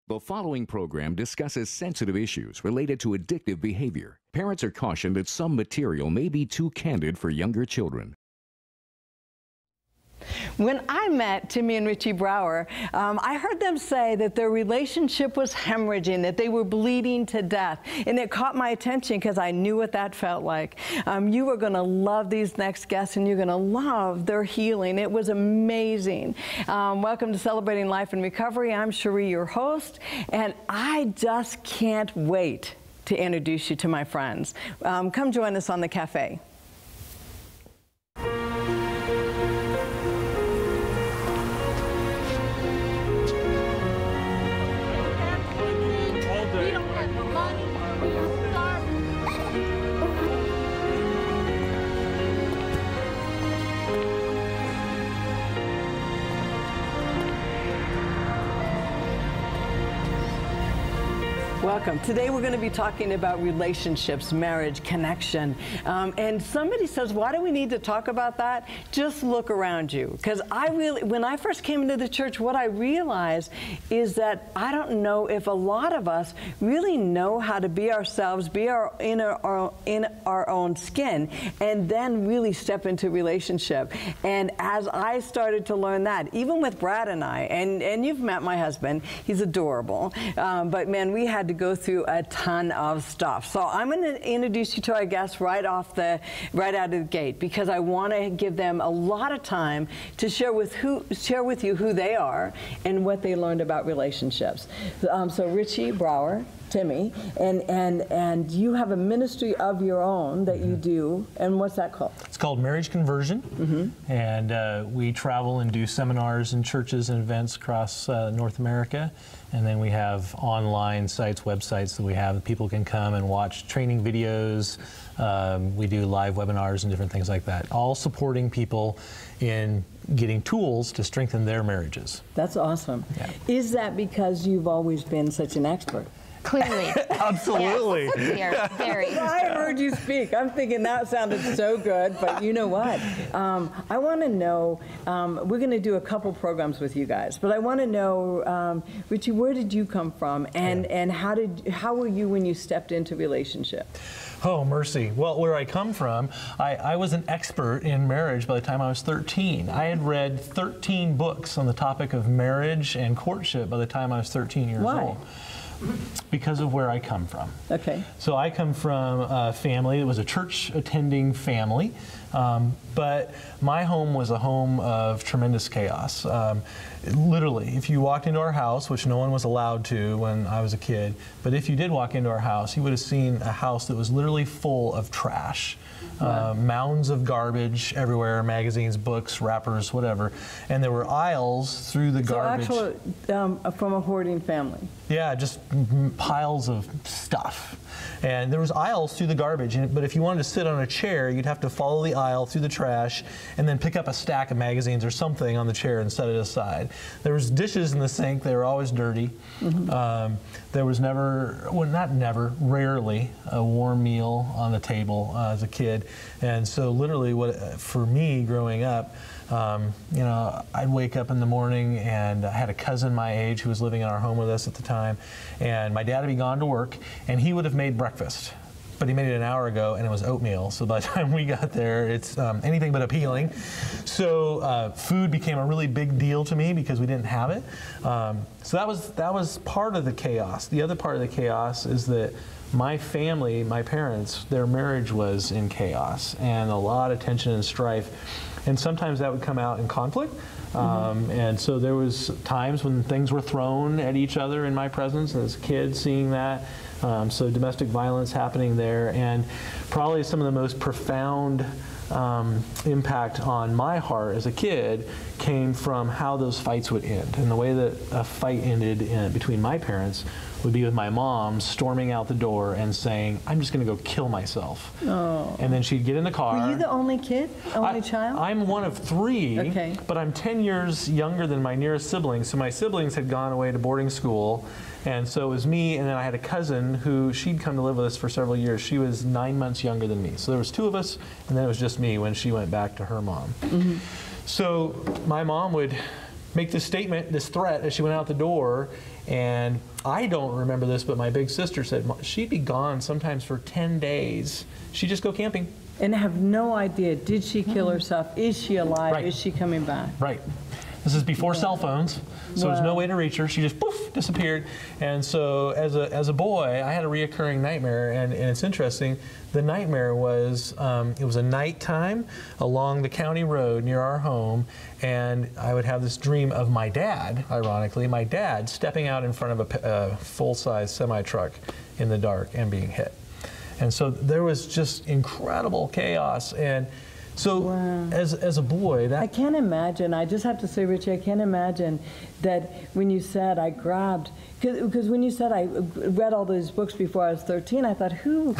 The following program discusses sensitive issues related to addictive behavior. Parents are cautioned that some material may be too candid for younger children. When I met Timmy and Richie Brower, I heard them say that their relationship was hemorrhaging, that they were bleeding to death. And it caught my attention because I knew what that felt like. You are going to love these next guests, and you're going to love their healing. It was amazing. Welcome to Celebrating Life and Recovery. I'm Cheri, your host, and I just can't wait to introduce you to my friends. Come join us on the cafe. Welcome. Today we're going to be talking about relationships, marriage, connection. And somebody says, why do we need to talk about that? Just look around you. Because when I first came into the church, what I realized is that I don't know if a lot of us really know how to be ourselves, be in our own skin, and then really step into relationship. And as I started to learn that, even with Brad and I, and you've met my husband, he's adorable, but man, we had to go through a ton of stuff. So I'm going to introduce you to our guests right out of the gate, because I want to give them a lot of time to share with you who they are and what they learned about relationships. So Richie Brower, Timmy, and you have a ministry of your own that you do, and what's that called? It's called Marriage Conversion, and we travel and do seminars in churches and events across North America, and then we have online sites, websites that we have. People can come and watch training videos. We do live webinars and different things like that, all supporting people in getting tools to strengthen their marriages. That's awesome. Yeah. Is that because you've always been such an expert? Clearly. Absolutely. Yes, very. I heard you speak. I'm thinking that sounded so good, but you know what? I want to know, we're going to do a couple programs with you guys, but I want to know, Richie, where did you come from, and how were you when you stepped into relationship? Oh, mercy. Well, where I come from, I was an expert in marriage by the time I was 13. I had read 13 books on the topic of marriage and courtship by the time I was 13 years old. Because of where I come from. Okay. So I come from a family that was a church-attending family, but my home was a home of tremendous chaos. Literally, if you walked into our house, which no one was allowed to when I was a kid, but if you did walk into our house, you would have seen a house that was literally full of trash. Mounds of garbage everywhere, magazines, books, wrappers, whatever. And there were aisles through the garbage. So actually, from a hoarding family? Yeah, just piles of stuff. And there was aisles through the garbage, but if you wanted to sit on a chair, you'd have to follow the aisle through the trash and then pick up a stack of magazines or something on the chair and set it aside. There was dishes in the sink. They were always dirty. There was never, well, not never, rarely, a warm meal on the table as a kid. And so literally, for me growing up, you know, I'd wake up in the morning, and I had a cousin my age who was living in our home with us at the time, and my dad would be gone to work, and he would have made breakfast. But he made it an hour ago, and it was oatmeal. So by the time we got there, it's anything but appealing. So food became a really big deal to me because we didn't have it. So that was part of the chaos. The other part of the chaos is that my family, my parents, their marriage was in chaos, and a lot of tension and strife. And sometimes that would come out in conflict. And so there was times when things were thrown at each other in my presence, and as a kid seeing that. So domestic violence happening there, and probably some of the most profound impact on my heart as a kid came from how those fights would end. And the way that a fight ended between my parents would be with my mom storming out the door and saying, "I'm just going to go kill myself." Oh. And then she'd get in the car. Were you the only kid? Only child? I'm one of three, okay, but I'm 10 years younger than my nearest siblings. So my siblings had gone away to boarding school. And so it was me, and then I had a cousin who, she'd come to live with us for several years. She was 9 months younger than me. So there was two of us, and then it was just me when she went back to her mom. So my mom would make this statement, this threat, as she went out the door, And I don't remember this, but my big sister said she'd be gone sometimes for 10 days. She'd just go camping. And have no idea, did she kill herself? Is she alive? Right. Is she coming back? Right. This is before cell phones, so there's no way to reach her. She just poof, disappeared. And so as a boy, I had a reoccurring nightmare, and it's interesting. The nightmare was, it was a nighttime along the county road near our home, and I would have this dream of my dad, ironically, my dad stepping out in front of a full-size semi-truck in the dark and being hit. And so there was just incredible chaos. And so wow. as a boy, that... I can't imagine, I just have to say, Richie, I can't imagine that when you said I grabbed, because when you said I read all those books before I was 13, I thought, what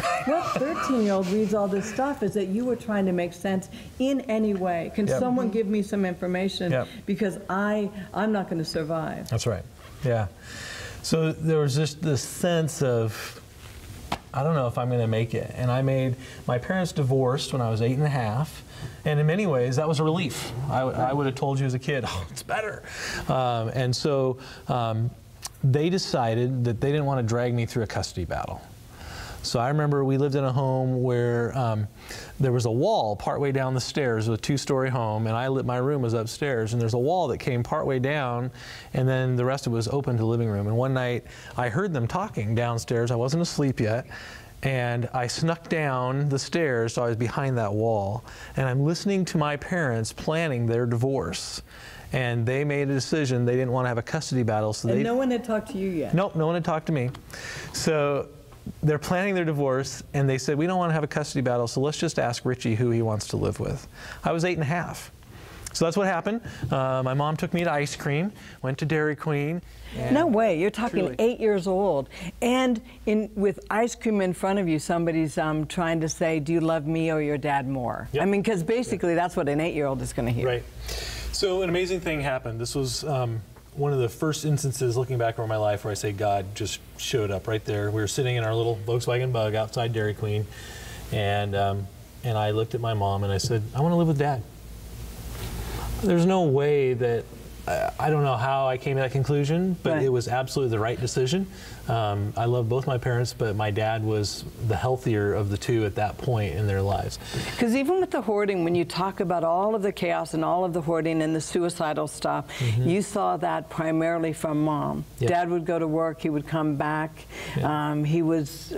13-year-old reads all this stuff? Is that you were trying to make sense in any way? Can Yep. someone give me some information? Yep. Because I'm not going to survive. That's right, yeah. So there was just this sense of, I don't know if I'm going to make it. And my parents divorced when I was 8.5. And in many ways, that was a relief. I would have told you as a kid, oh, it's better. And so they decided that they didn't want to drag me through a custody battle. So I remember we lived in a home where there was a wall partway down the stairs, with a 2-story home, and my room was upstairs, and there's a wall that came partway down, and then the rest of it was open to the living room. And one night, I heard them talking downstairs. I wasn't asleep yet. And I snuck down the stairs, so I was behind that wall. And I'm listening to my parents planning their divorce. And they made a decision. They didn't want to have a custody battle. So and no one had talked to you yet? Nope, no one had talked to me. So they're planning their divorce, and they said, we don't want to have a custody battle, so let's just ask Richie who he wants to live with. I was 8.5. So that's what happened. My mom took me to ice cream, went to Dairy Queen. No way, you're talking truly. 8 years old. And with ice cream in front of you, somebody's trying to say, do you love me or your dad more? Yep. I mean, because basically that's what an 8-year-old is going to hear. Right. So an amazing thing happened. This was one of the first instances, looking back over my life, where I say God just showed up right there. We were sitting in our little Volkswagen Bug outside Dairy Queen, and I looked at my mom and I said, I want to live with Dad. There's no way that, I don't know how I came to that conclusion, but right. It was absolutely the right decision. I love both my parents, but my dad was the healthier of the two at that point in their lives. Because even with the hoarding, when you talk about all of the chaos and all of the hoarding and the suicidal stuff, you saw that primarily from Mom. Yep. Dad would go to work, he would come back. Yep. He was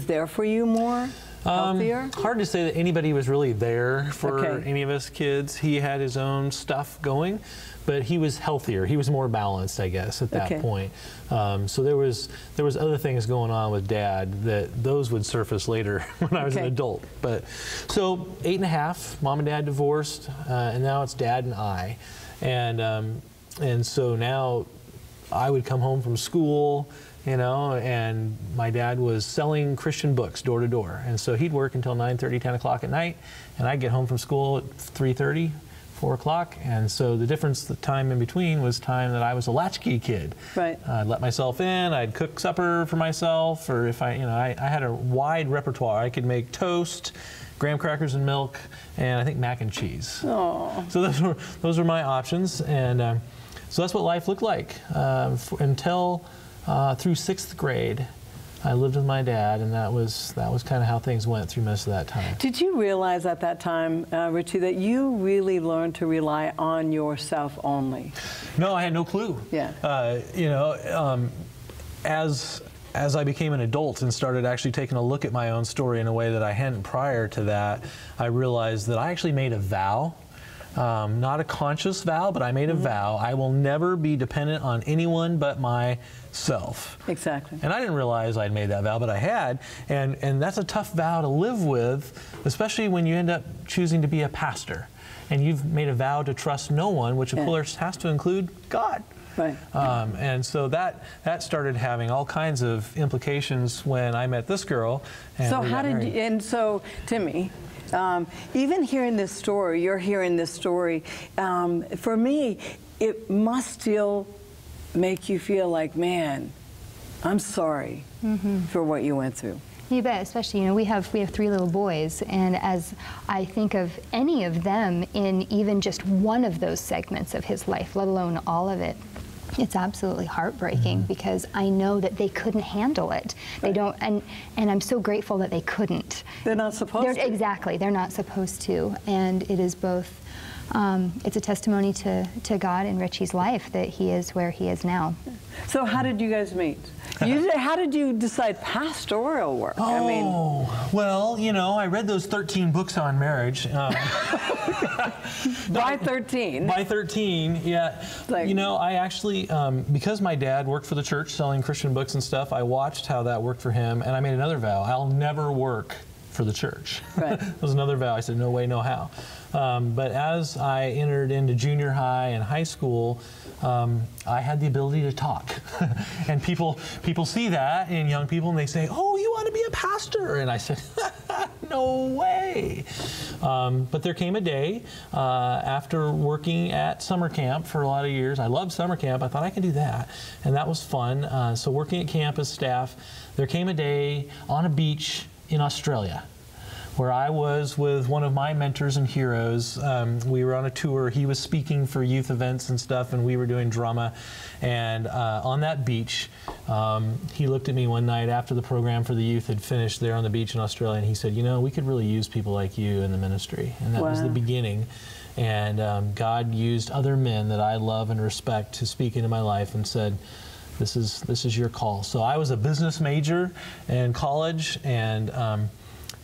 there for you more? Healthier? Hard to say that anybody was really there for any of us kids. He had his own stuff going, but he was healthier. He was more balanced, I guess, at that point. So there was other things going on with Dad that those would surface later when I was an adult. But so 8.5, Mom and Dad divorced, and now it's Dad and I, and so now I would come home from school. You know, and my dad was selling Christian books door to door. And so he'd work until 9:30, 10 o'clock at night, and I'd get home from school at 3:30, 4 o'clock. And so the difference, the time in between, was time that I was a latchkey kid. Right. I'd let myself in, I'd cook supper for myself, or if I had a wide repertoire. I could make toast, graham crackers and milk, and I think mac and cheese. Aww. So those were my options. And so that's what life looked like until... through 6th grade, I lived with my dad, and that was kind of how things went through most of that time. Did you realize at that time, Richie, that you really learned to rely on yourself only? No, I had no clue. Yeah. As I became an adult and started actually taking a look at my own story in a way that I hadn't prior to that, I realized that I actually made a vow. Not a conscious vow, but I made a vow. I will never be dependent on anyone but myself. Exactly. And I didn't realize I'd made that vow, but I had. And that's a tough vow to live with, especially when you end up choosing to be a pastor. And you've made a vow to trust no one, which of course has to include God. Right. And so that started having all kinds of implications when I met this girl. And so how did you, and so Timmy, even hearing this story, you're hearing this story, for me, it must still make you feel like, man, I'm sorry for what you went through. You bet, especially, we have 3 little boys, and as I think of any of them in even just one of those segments of his life, let alone all of it, It's absolutely heartbreaking because I know that they couldn't handle it. They don't, and I'm so grateful that they couldn't. They're not supposed to. Exactly, they're not supposed to. And it is both, it's a testimony to God and Richie's life that he is where he is now. So how did you guys meet? How did you decide pastoral work? Oh, well, you know, I read those 13 books on marriage. By 13? By 13, yeah. You know, I actually, because my dad worked for the church selling Christian books and stuff, I watched how that worked for him, and I made another vow. I'll never work for the church. Right. That was another vow. I said, no way, no how. But as I entered into junior high and high school, I had the ability to talk. And people see that in young people and they say, oh, you want to be a pastor? And I said, no way. But there came a day after working at summer camp for a lot of years. I loved summer camp. I thought I could do that. And that was fun. So working at camp as staff, there came a day on a beach in Australia where I was with one of my mentors and heroes. We were on a tour. He was speaking for youth events and stuff, and we were doing drama. And on that beach, he looked at me one night after the program for the youth had finished there on the beach in Australia, and he said, you know, we could really use people like you in the ministry. And that was the beginning. And God used other men that I love and respect to speak into my life and said, this is your call. So I was a business major in college,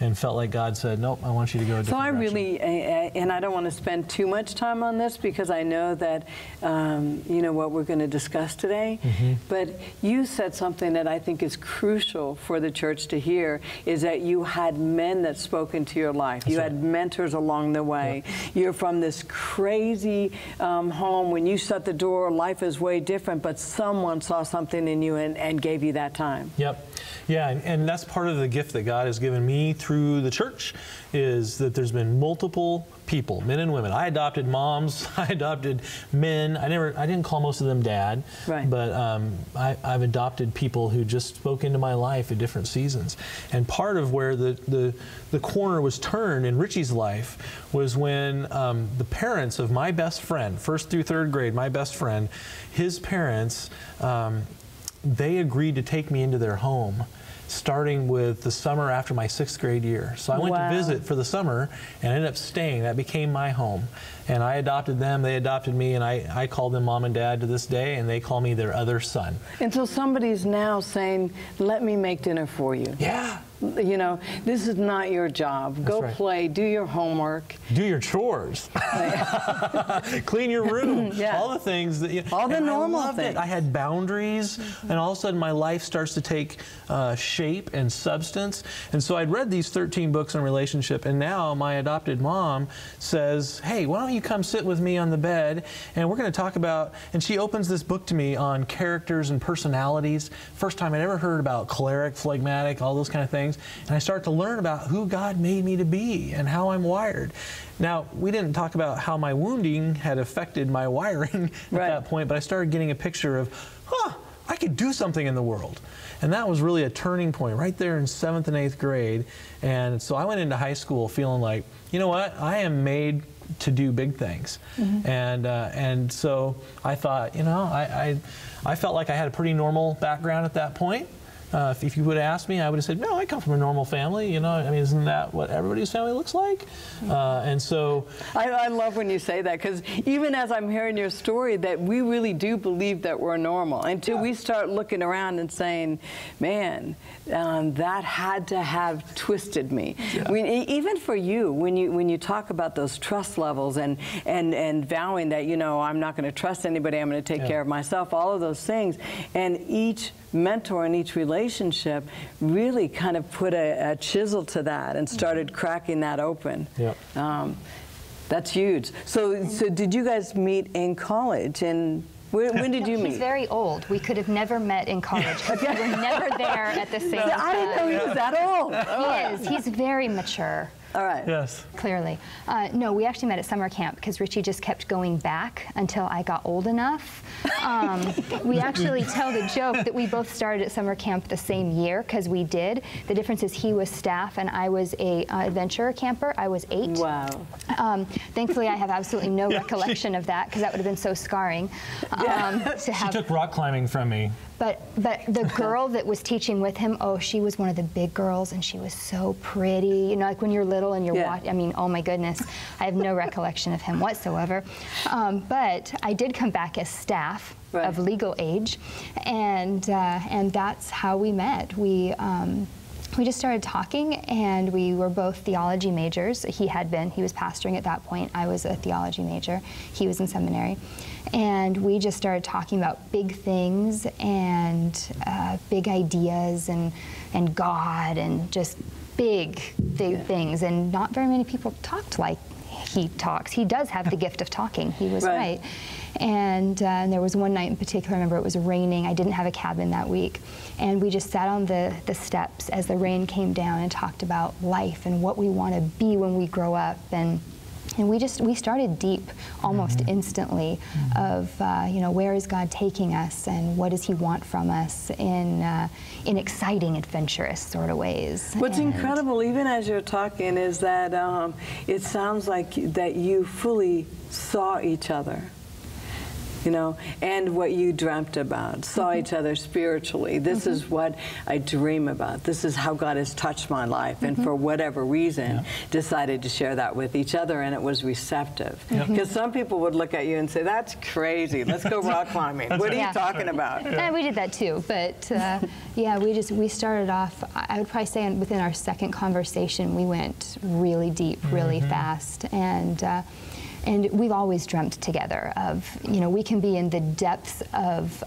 and felt like God said, nope, I want you to go a different direction. Really, and I don't want to spend too much time on this because I know that, you know, what we're going to discuss today, but you said something that I think is crucial for the church to hear, is that you had men that spoke into your life. You had mentors along the way. You're from this crazy home. When you shut the door, life is way different, but someone saw something in you and gave you that time. Yep. Yeah, and that's part of the gift that God has given me through the church, is that there's been multiple people, men and women. I adopted moms, I adopted men. I didn't call most of them dad, but I've adopted people who just spoke into my life at different seasons. And part of where the corner was turned in Richie's life was when the parents of my best friend, 1st through 3rd grade, my best friend, his parents, they agreed to take me into their home, starting with the summer after my 6th grade year. So I went to visit for the summer and ended up staying. That became my home. And I adopted them, they adopted me, and I call them mom and dad to this day, and they call me their other son. And so somebody's now saying, let me make dinner for you. Yeah. You know, this is not your job. Go play, do your homework. Do your chores. Clean your room. All the things that, you know, all the normal things. I had boundaries, and all of a sudden my life starts to take shape and substance. And so I'd read these 13 books on relationship, and now my adopted mom says, hey, why don't you come sit with me on the bed, and we're going to talk about, and she opens this book to me on characters and personalities. First time I'd ever heard about choleric, phlegmatic, all those kind of things. And I start to learn about who God made me to be and how I'm wired. Now, we didn't talk about how my wounding had affected my wiring at that point, but I started getting a picture of, I could do something in the world. And that was really a turning point right there in 7th and 8th grade. And so I went into high school feeling like, you know what, I am made to do big things. And so I thought, you know, I felt like I had a pretty normal background at that point. If you would have asked me, I would have said, no, I come from a normal family. You know, I mean, isn't that what everybody's family looks like? And so... I love when you say that, because even as I'm hearing your story, that we really do believe that we're normal until we start looking around and saying, man, that had to have twisted me. I mean, even for you, when you talk about those trust levels and vowing that, you know, I'm not going to trust anybody, I'm going to take care of myself, all of those things, and each mentor in each relationship really kind of put a chisel to that and started cracking that open. That's huge. So did you guys meet in college? And when did you meet? He's very old. We could have never met in college because we were never there at the same time. I didn't know he was that old. He is. He's very mature. All right. Yes. Clearly. No, we actually met at summer camp because Richie just kept going back until I got old enough. We actually tell the joke that we both started at summer camp the same year, because we did. The difference is he was staff and I was a adventurer camper. I was 8. Wow. Thankfully, I have absolutely no recollection of that, because that would have been so scarring. To have. She took rock climbing from me. But the girl that was teaching with him, oh, she was one of the big girls, and she was so pretty. You know, like when you're little and you're watching, I mean, oh my goodness, I have no recollection of him whatsoever. But I did come back as staff of legal age, and that's how we met. We just started talking, and we were both theology majors. He was pastoring at that point. I was a theology major. He was in seminary. And we just started talking about big things and big ideas and God and just big things. And not very many people talked like he talks. He does have the gift of talking. He was right. And there was one night in particular, I remember it was raining. I didn't have a cabin that week. And we just sat on the steps as the rain came down and talked about life and what we want to be when we grow up. And we started deep almost instantly of, you know, where is God taking us and what does he want from us in exciting, adventurous sort of ways. What's incredible, even as you're talking, is that it sounds like that you fully saw each other. You know, and what you dreamt about, saw each other spiritually. This is what I dream about. This is how God has touched my life, and for whatever reason, decided to share that with each other, and it was receptive. Because some people would look at you and say, that's crazy, let's go rock climbing. What are you talking about? And we did that too, but yeah, we started off, I would probably say within our second conversation, we went really deep, really fast, and we've always dreamt together of, you know, we can be in the depths of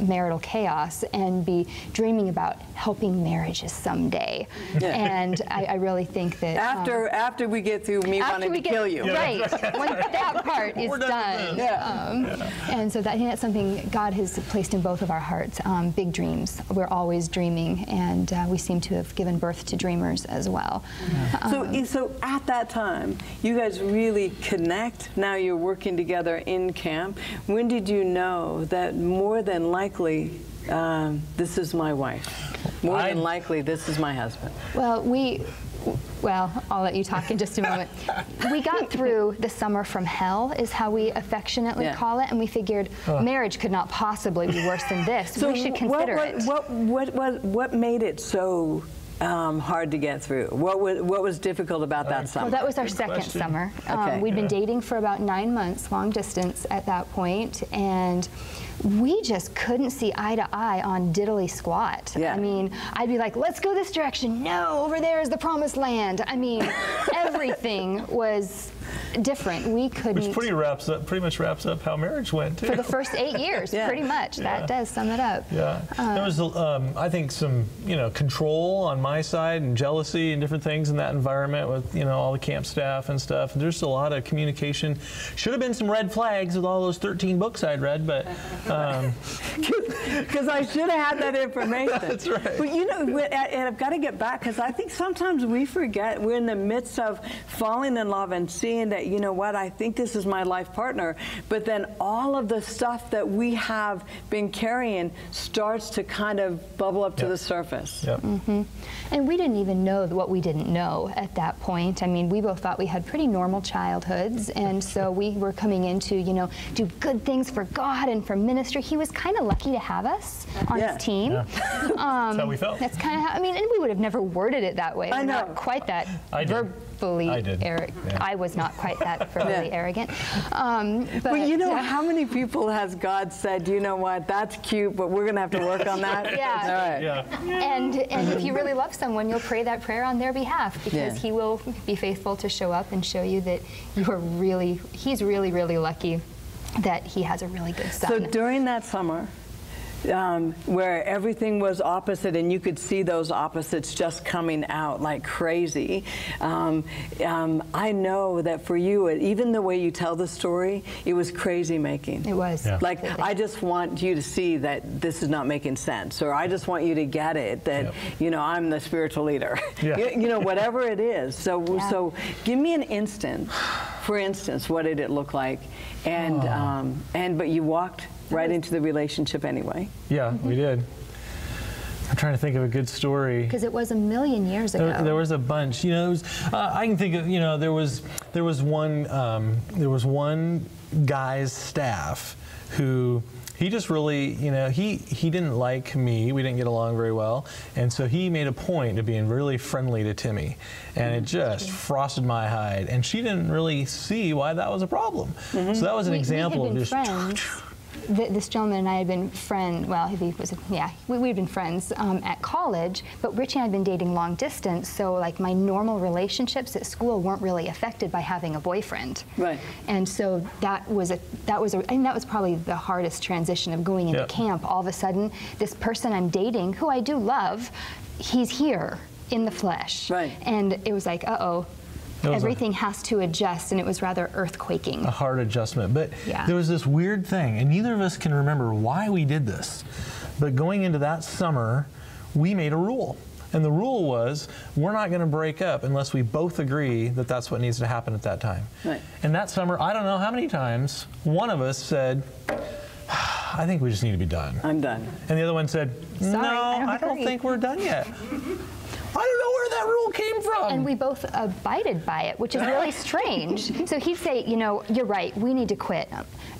marital chaos and be dreaming about helping marriages someday. And I really think that after we get through me wanting to kill you. Right, when that part is done. And so I think that's something God has placed in both of our hearts, big dreams. We're always dreaming, and we seem to have given birth to dreamers as well. So at that time, you guys really connect. Now you're working together in camp. When did you know that more than likely this is my wife? More than likely this is my husband? Well, I'll let you talk in just a moment. We got through the summer from hell, is how we affectionately call it, and we figured marriage could not possibly be worse than this. So we should consider it. What made it so hard to get through? What was difficult about that summer? Well, that was our second summer. We'd been dating for about 9 months, long distance at that point, and we just couldn't see eye to eye on diddly squat. I mean, I'd be like, let's go this direction. No, over there is the promised land. I mean, everything was different. We couldn't. Which pretty much wraps up how marriage went too. For the first 8 years, pretty much. That does sum it up. There was, I think, some control on my side and jealousy and different things in that environment with all the camp staff and stuff. And there's a lot of communication. Should have been some red flags with all those 13 books I'd read, but because I should have had that information. That's right. But and I've got to get back, because I think sometimes we forget we're in the midst of falling in love and seeing that, you know what, I think this is my life partner, but then all of the stuff that we have been carrying starts to kind of bubble up to the surface. And we didn't even know what we didn't know at that point. I mean, we both thought we had pretty normal childhoods, and so we were coming into, do good things for God and for ministry. He was kind of lucky to have us on his team. That's how we felt. That's kind of how, and we would have never worded it that way. I know. Not quite that verbally arrogant. I was not quite that verbally arrogant. But how many people has God said, you know what, that's cute, but we're going to have to work on that? All right. And if you really love someone, you'll pray that prayer on their behalf, because he will be faithful to show up and show you that he's really, really lucky that he has a really good son. So during that summer, where everything was opposite, and you could see those opposites just coming out like crazy. I know that for you, even the way you tell the story, it was crazy making. It was. Yeah. Like, I just want you to see that this is not making sense, or I just want you to get it, that, you know, I'm the spiritual leader. Yeah. You know, whatever it is. So give me an instant, for instance, what did it look like? And, but you walked right into the relationship anyway. Yeah, we did. I'm trying to think of a good story. Because it was a million years ago. There was a bunch. You know, it was, I can think of. You know, there was one guy's staff who. He just really, you know, he didn't like me. We didn't get along very well. And so he made a point of being really friendly to Timmy. And it just frosted my hide. And she didn't really see why that was a problem. So that was an example of just... Friends. This gentleman and I had been friends, well, he was, we'd been friends at college, but Richie and I had been dating long distance, so like my normal relationships at school weren't really affected by having a boyfriend. Right. And so that was probably the hardest transition of going into camp. All of a sudden, this person I'm dating, who I do love, he's here in the flesh. Right. And it was like, uh-oh. Everything has to adjust, and it was rather earthquaking. A hard adjustment. But yeah. There was this weird thing, and neither of us can remember why we did this. But going into that summer, we made a rule. And the rule was, we're not going to break up unless we both agree that that's what needs to happen at that time. Right. And that summer, I don't know how many times, one of us said, I think we just need to be done. I'm done. And the other one said, Sorry, no, I don't think we're done yet. I don't know where that rule came from. And we both abided by it, which is really strange. So he'd say, you know, you're right, we need to quit.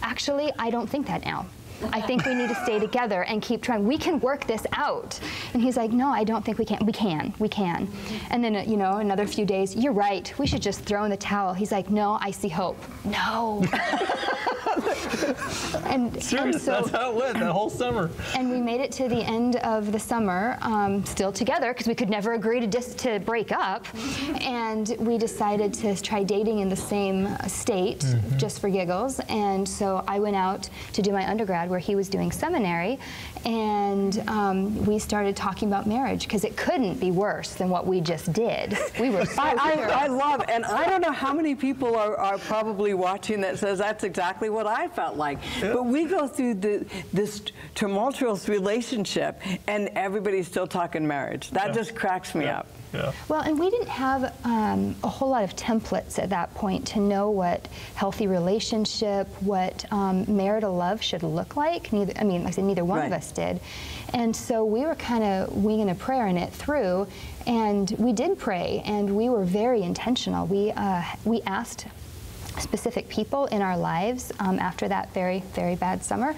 Actually, I don't think that now. I think we need to stay together and keep trying. We can work this out. And he's like, no, I don't think we can. We can. And then, you know, another few days, you're right, we should just throw in the towel. He's like, no, I see hope. No. and so that's how it went that whole summer. And we made it to the end of the summer, still together, because we could never agree to break up. And we decided to try dating in the same state, just for giggles. And so I went out to do my undergrad, where he was doing seminary, and we started talking about marriage, because it couldn't be worse than what we just did. We were so I love, and I don't know how many people are probably watching that says that's exactly what I felt like. Yep. But we go through this tumultuous relationship, and everybody's still talking marriage. That just cracks me up. Yeah. Well, and we didn't have a whole lot of templates at that point to know what healthy relationship, what marital love should look like. Like I said, neither one of us did. And so we were kind of winging a prayer in it through, and we did pray, and we were very intentional. We asked specific people in our lives after that very, very bad summer.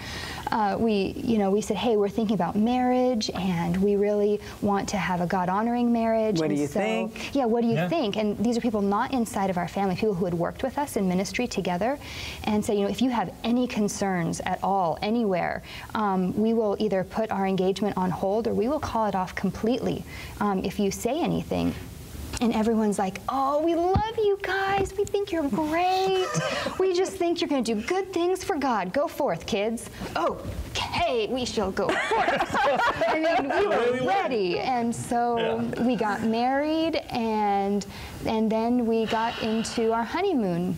We said, hey, we're thinking about marriage, and we really want to have a God-honoring marriage. What do you think? Yeah, what do you think? And these are people not inside of our family, people who had worked with us in ministry together, and say, you know, if you have any concerns at all, anywhere, we will either put our engagement on hold, or we will call it off completely if you say anything. And everyone's like, oh, we love you guys. We think you're great. We just think you're going to do good things for God. Go forth, kids. Okay, we shall go forth. I mean, we were ready. And so we got married, and then we got into our honeymoon,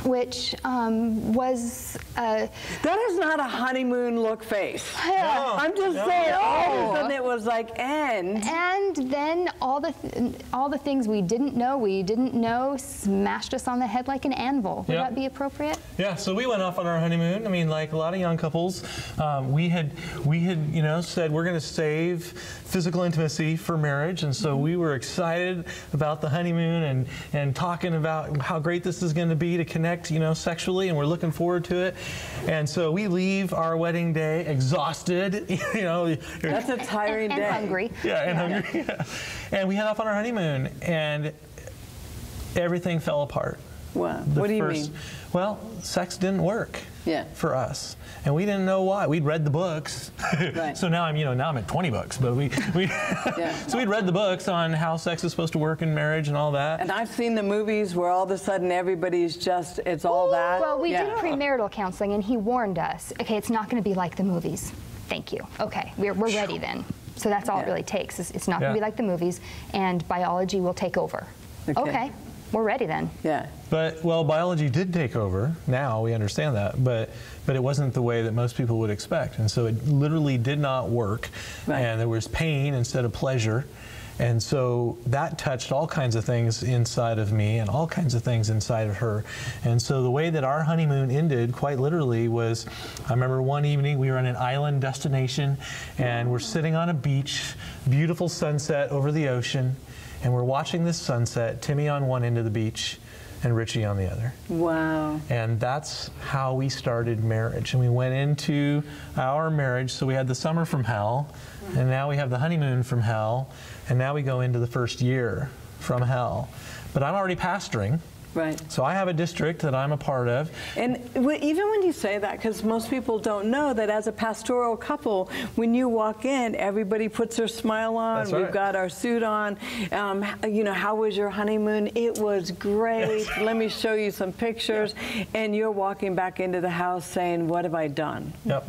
which was... that is not a honeymoon look face. Yeah. I'm just saying, all of a sudden it was like, and then all the things we didn't know smashed us on the head like an anvil. Would that be appropriate? Yeah, so we went off on our honeymoon. I mean, like a lot of young couples, we had said we're going to save physical intimacy for marriage, and so we were excited about the honeymoon and talking about how great this is going to be to connect, sexually, and we're looking forward to it. And so we leave our wedding day exhausted, That's a tiring day. And hungry. Yeah, and hungry. Yeah. And we head off on our honeymoon, and everything fell apart. Wow. What do you mean? Well, sex didn't work for us. And we didn't know why. We'd read the books. Right. So now I'm at 20 books, but so we'd read the books on how sex is supposed to work in marriage and all that. And I've seen the movies where all of a sudden everybody's just, it's all that. Well, we did premarital counseling, and he warned us, okay, it's not going to be like the movies. thank you. Okay, we're ready then. So that's all it really takes. It's not going to be like the movies, and biology will take over. Okay, we're ready then. Yeah. But, well, biology did take over. Now we understand that. But it wasn't the way that most people would expect. And so it literally did not work. Right. And there was pain instead of pleasure. And so that touched all kinds of things inside of me and all kinds of things inside of her. And so the way that our honeymoon ended, quite literally, was, I remember one evening we were on an island destination and we're sitting on a beach, beautiful sunset over the ocean, and we're watching this sunset, Timmy on one end of the beach and Richie on the other. Wow. And that's how we started marriage. And we went into our marriage, so we had the summer from hell, and now we have the honeymoon from hell, and now we go into the first year from hell. But I'm already pastoring. Right. So I have a district that I'm a part of. And even when you say that, because most people don't know that as a pastoral couple, when you walk in, everybody puts their smile on. That's right. We've got our suit on. You know, how was your honeymoon? It was great. Let me show you some pictures. Yeah. And you're walking back into the house saying, what have I done? Yep.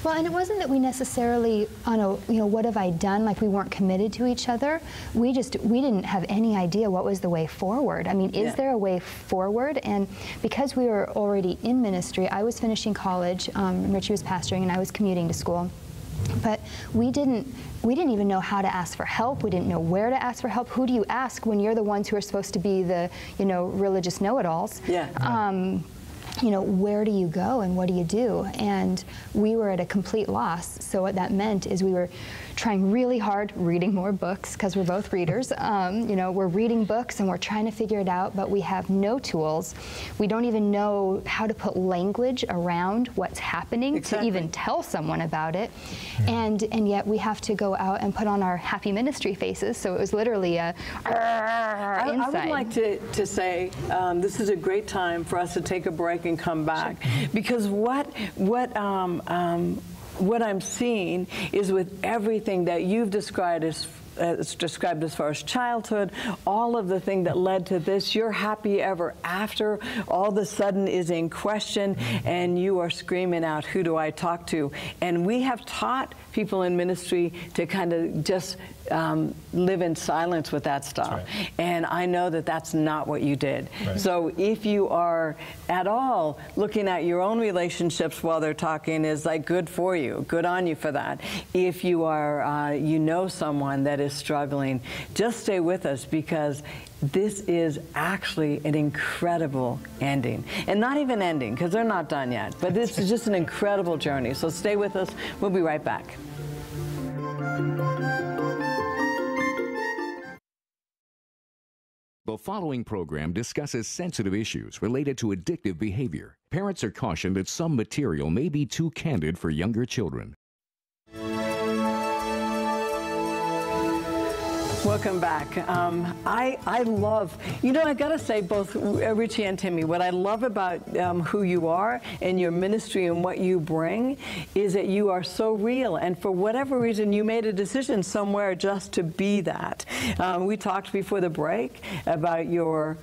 Well, and it wasn't that we necessarily, what have I done, like we weren't committed to each other. We didn't have any idea what was the way forward. I mean, is there a way forward? And because we were already in ministry, I was finishing college, Richie was pastoring, and I was commuting to school. But we didn't even know how to ask for help. We didn't know where to ask for help. Who do you ask when you're the ones who are supposed to be the, religious know-it-alls? Yeah. Where do you go and what do you do? And we were at a complete loss. So what that meant is we were trying really hard, reading more books, because we're both readers. We're reading books and we're trying to figure it out, but we have no tools. We don't even know how to put language around what's happening to even tell someone about it. And yet we have to go out and put on our happy ministry faces. So it was literally a inside. I would like to say this is a great time for us to take a break and come back, because what I'm seeing is, with everything that you've described as far as childhood, all of the thing that led to this, your happy ever after all of a sudden is in question, and you are screaming out, who do I talk to? And we have taught people in ministry to kind of just live in silence with that stuff. Right. And I know that that's not what you did. Right. So if you are at all looking at your own relationships while they're talking, is like, good for you, good on you for that. If you are, someone that is struggling, just stay with us, because this is actually an incredible ending. And not even ending, because they're not done yet, but this is just an incredible journey. So stay with us. We'll be right back. The following program discusses sensitive issues related to addictive behavior. Parents are cautioned that some material may be too candid for younger children. Welcome back. I love, I gotta say, both Richie and Timmy, what I love about who you are and your ministry and what you bring is that you are so real, and for whatever reason you made a decision somewhere just to be that. We talked before the break about your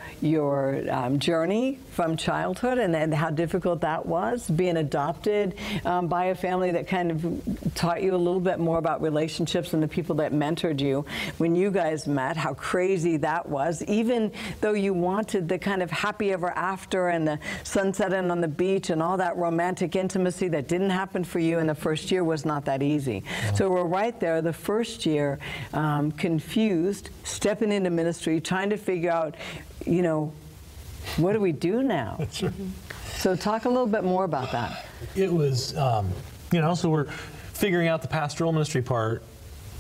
journey from childhood and how difficult that was, being adopted by a family that kind of taught you a little bit more about relationships and the people that mentored you. When you guys met, how crazy that was, even though you wanted the kind of happy ever after and the sunset and on the beach and all that romantic intimacy that didn't happen for you in the first year was not that easy. So we're right there, the first year, confused, stepping into ministry, trying to figure out, what do we do now? That's right. So talk a little bit more about that. It was, so we're figuring out the pastoral ministry part,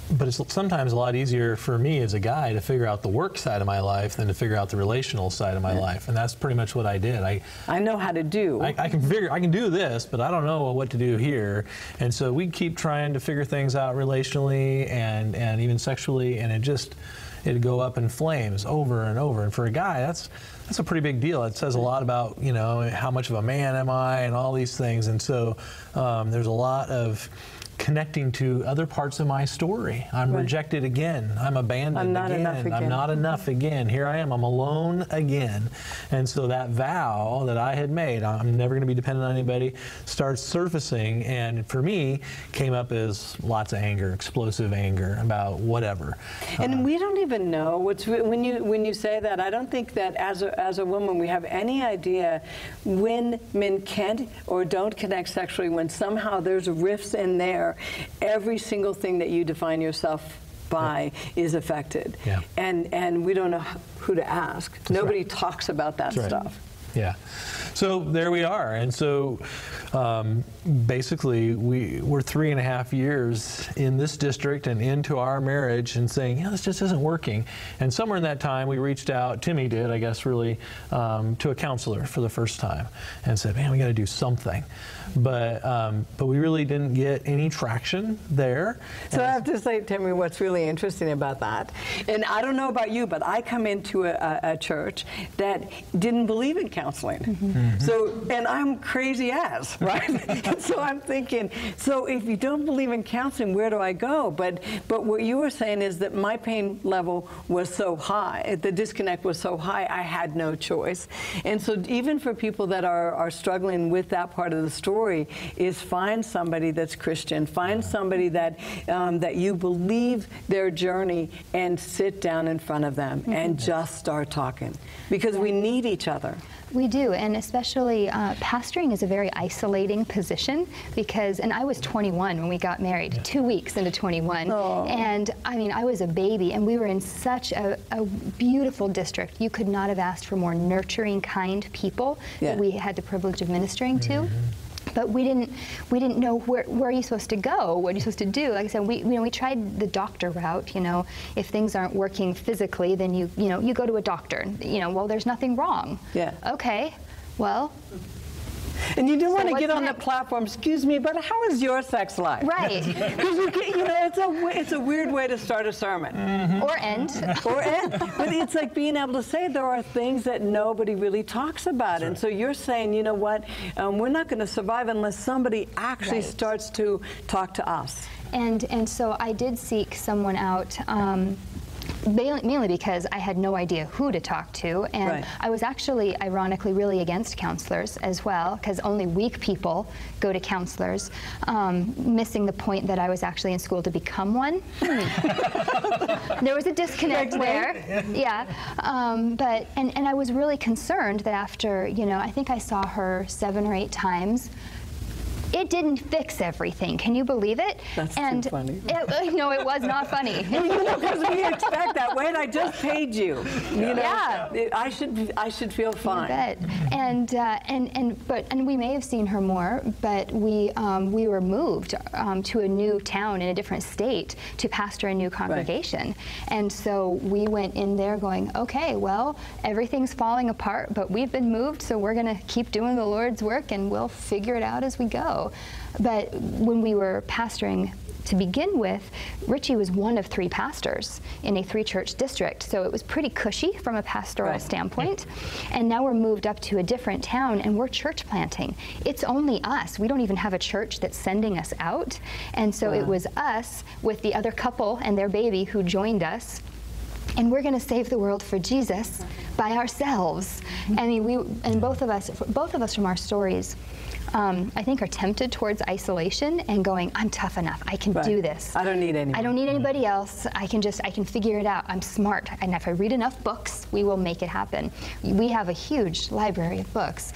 but it's sometimes a lot easier for me as a guy to figure out the work side of my life than to figure out the relational side of my life, and that's pretty much what I did. I know how to do. I can do this, but I don't know what to do here, and so we keep trying to figure things out relationally and even sexually, and it'd go up in flames over and over. And for a guy, that's a pretty big deal. It says a lot about how much of a man am I and all these things, and so there's a lot of connecting to other parts of my story. I'm rejected again. I'm abandoned I'm not again. enough again. I'm not enough again. Here I am. I'm alone again. And so that vow that I had made, I'm never going to be dependent on anybody, starts surfacing. And for me, came up as lots of anger, explosive anger about whatever. And we don't even know when you say that. I don't think that as a woman we have any idea when men can't or don't connect sexually, when somehow there's rifts in there. Every single thing that you define yourself by is affected. Yeah. And we don't know who to ask. That's Nobody right. talks about that That's right. stuff. Yeah. So there we are. And so basically we're 3.5 years in this district and into our marriage and saying, this just isn't working. And somewhere in that time we reached out, Timmy did, I guess, really, to a counselor for the first time and said, man, we got to do something. But we really didn't get any traction there. So I have to say, Timmy, what's really interesting about that, and I don't know about you, but I come into a church that didn't believe in counseling. Mm-hmm. So, and I'm crazy ass, right? And so I'm thinking, so if you don't believe in counseling, where do I go? But what you were saying is that my pain level was so high, the disconnect was so high, I had no choice. And so even for people that are struggling with that part of the story, is find somebody that's Christian, find somebody that that you believe their journey, and sit down in front of them and just start talking, because we need each other. We do, and especially pastoring is a very isolating position because, and I was 21 when we got married, 2 weeks into 21, and I mean, I was a baby, and we were in such a beautiful district. You could not have asked for more nurturing, kind people that we had the privilege of ministering to. But we didn't know where are you supposed to go? What are you supposed to do? Like I said, we tried the doctor route. If things aren't working physically, then you go to a doctor. Well, there's nothing wrong. Yeah. Okay. Well. And you do want to get on the platform, excuse me, but how is your sex life? Right. Because it's a weird way to start a sermon. Mm-hmm. Or end. Or end. But it's like being able to say there are things that nobody really talks about. And so you're saying, you know what, we're not going to survive unless somebody actually starts to talk to us. And so I did seek someone out. Mainly because I had no idea who to talk to, and I was actually, ironically, really against counselors as well, because only weak people go to counselors, missing the point that I was actually in school to become one. There was a disconnect there. Yeah. But I was really concerned that after, I think I saw her 7 or 8 times. It didn't fix everything. Can you believe it? That's too funny. No, it was not funny. Because we expect that. Wait, I just paid you. Yeah. I should feel fine. You bet. And we may have seen her more, but we were moved to a new town in a different state to pastor a new congregation. And so we went in there going, okay, well, everything's falling apart, but we've been moved, so we're going to keep doing the Lord's work, and we'll figure it out as we go. But when we were pastoring to begin with, Richie was one of 3 pastors in a 3-church district, so it was pretty cushy from a pastoral standpoint. And now we're moved up to a different town, and we're church planting. It's only us. We don't even have a church that's sending us out. And so it was us with the other couple and their baby who joined us. And we're going to save the world for Jesus by ourselves. I mean, both of us from our stories, I think, are tempted towards isolation and going, I'm tough enough. I can do this. I don't need anyone. I don't need anybody else. I can figure it out. I'm smart. And if I read enough books, we will make it happen. We have a huge library of books.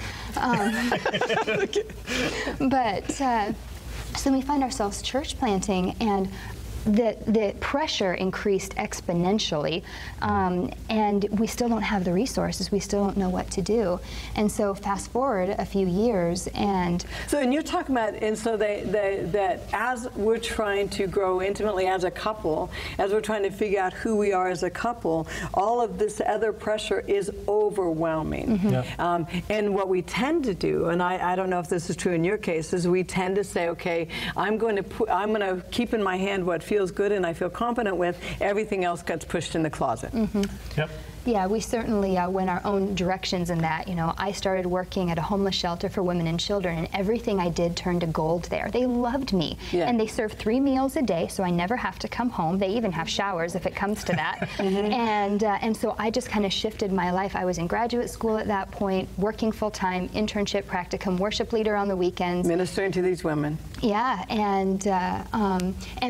So we find ourselves church planting, and the pressure increased exponentially, and we still don't have the resources. We still don't know what to do. And so fast forward a few years, and you're talking about, and so that as we're trying to grow intimately as a couple, as we're trying to figure out who we are as a couple, all of this other pressure is overwhelming. And what we tend to do, and I don't know if this is true in your case, is we tend to say, okay, I'm going to keep in my hand what feels good and I feel confident with. Everything else gets pushed in the closet. Yep. Yeah, we certainly went our own directions in that. You know, I started working at a homeless shelter for women and children, and everything I did turned to gold there. They loved me, and they serve 3 meals a day, so I never have to come home. They even have showers if it comes to that. And so I just kind of shifted my life. I was in graduate school at that point, working full-time, internship, practicum, worship leader on the weekends. Ministering to these women. Yeah,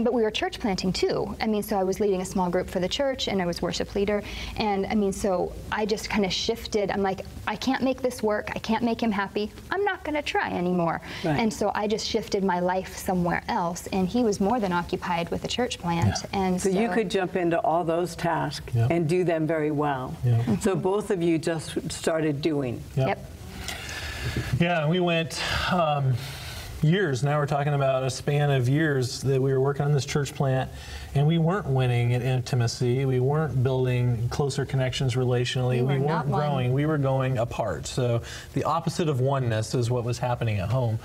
but we were church planting too. I mean, so I was leading a small group for the church, and I was worship leader, and I mean, so I just kind of shifted. I'm like, I can't make this work. I can't make him happy. I'm not going to try anymore. Right. And so I just shifted my life somewhere else, and he was more than occupied with the church plant. Yeah. And so you could jump into all those tasks and do them very well. So both of you just started doing. Yep. Yeah, we went years. Now we're talking about a span of years that we were working on this church plant, and we weren't winning at intimacy. We weren't building closer connections relationally. We weren't growing. We were going apart. So the opposite of oneness is what was happening at home.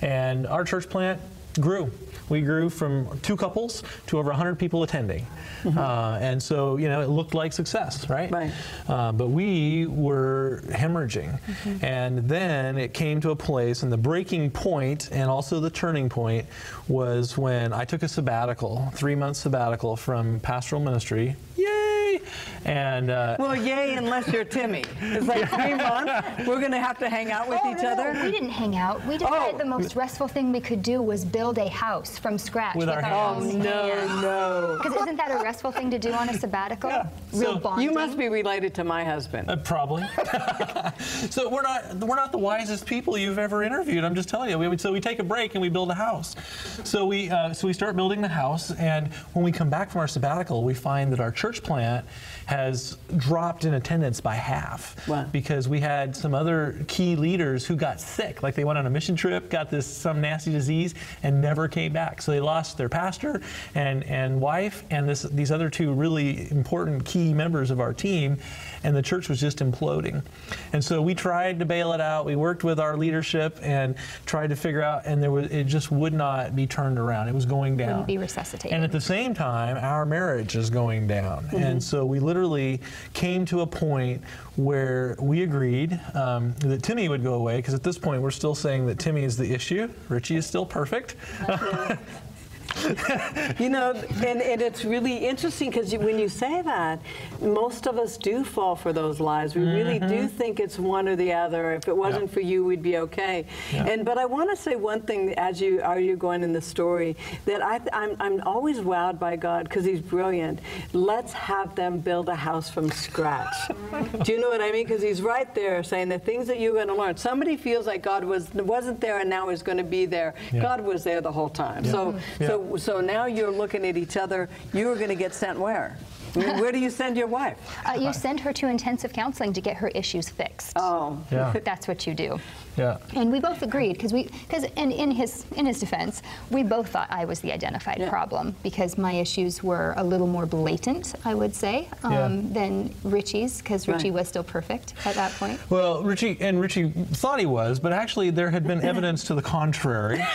And our church plant grew. We grew from 2 couples to over 100 people attending. And so, you know, it looked like success, right? But we were hemorrhaging. And then it came to a place, and the breaking point and also the turning point was when I took a sabbatical, 3-month sabbatical from pastoral ministry. Yay! And well, yay, unless you're Timmy. It's like 3 months. We're going to have to hang out with each other. We didn't hang out. We decided the most restful thing we could do was build a house from scratch with our hands. No. Because isn't that a restful thing to do on a sabbatical? Real bonding. You must be related to my husband. Probably. So we're not the wisest people you've ever interviewed. I'm just telling you. So we take a break and we build a house. So we start building the house, and when we come back from our sabbatical, we find that our church plant has dropped in attendance by half. Wow. Because we had some other key leaders who got sick, like they went on a mission trip, got some nasty disease, and never came back. So they lost their pastor and wife and these other 2 really important key members of our team, and the church was just imploding. And so we tried to bail it out. We worked with our leadership and tried to figure out, and it just would not be turned around. It was going down. Wouldn't be resuscitated. And at the same time, our marriage is going down. And so we literally came to a point where we agreed that Timmy would go away, because at this point we're still saying that Timmy is the issue. Richie is still perfect. You know, and it's really interesting, because when you say that, most of us do fall for those lies. We really do think it's one or the other. If it wasn't for you, we'd be okay. But I want to say one thing as you're going in the story, that I'm always wowed by God, because He's brilliant. Let's have them build a house from scratch. Do you know what I mean? Because He's right there saying the things that you're going to learn. Somebody feels like God wasn't there and now is going to be there. God was there the whole time. So now you're looking at each other. You're going to get sent where? I mean, where do you send your wife? You send her to intensive counseling to get her issues fixed. Oh. Yeah. That's what you do. Yeah. And we both agreed, because in his defense, we both thought I was the identified problem, because my issues were a little more blatant, I would say, than Richie's, because Richie was still perfect at that point. Well, Richie thought he was, but actually there had been evidence to the contrary.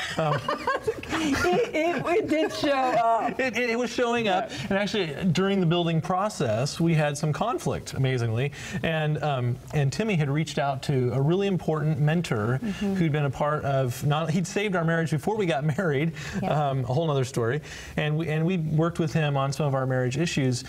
It did show up. It was showing up, and actually during the building process, we had some conflict, amazingly, and Timmy had reached out to a really important mentor who'd been a part of, he'd saved our marriage before we got married, a whole nother story, and we worked with him on some of our marriage issues,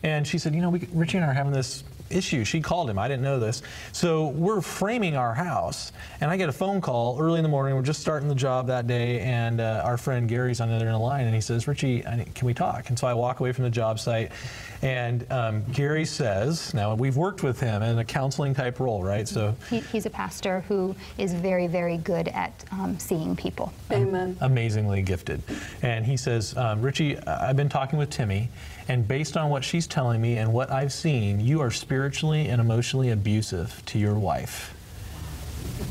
and she said, you know, Richie and I are having this issue. She called him. I didn't know this. So we're framing our house, and I get a phone call early in the morning. We're just starting the job that day, and our friend Gary's on the other end of the line, and he says, Richie, can we talk? And so I walk away from the job site, and Gary says, now we've worked with him in a counseling type role, right? So he's a pastor who is very, very good at seeing people. Amen. Amazingly gifted. And he says, Richie, I've been talking with Timmy, and based on what she's telling me and what I've seen, you are spiritually and emotionally abusive to your wife,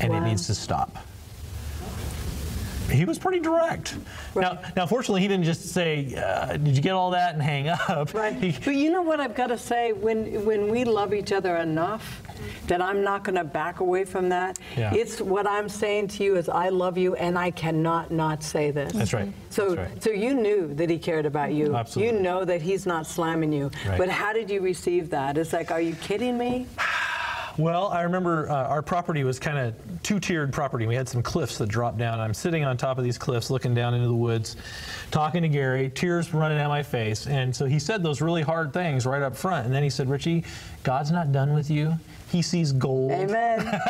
and it needs to stop. He was pretty direct. Right. Now, fortunately, he didn't just say, did you get all that, and hang up. Right. But you know what I've got to say? When we love each other enough, that I'm not going to back away from that. Yeah. It's what I'm saying to you is I love you, and I cannot not say this. That's right. So, That's right. so you knew that he cared about you. Absolutely. You know that he's not slamming you. Right. But how did you receive that? It's like, are you kidding me? Well, I remember our property was kind of two-tiered property. We had some cliffs that dropped down. I'm sitting on top of these cliffs looking down into the woods, talking to Gary, tears running down my face. And so he said those really hard things right up front. And then he said, Richie, God's not done with you. He sees gold. Amen.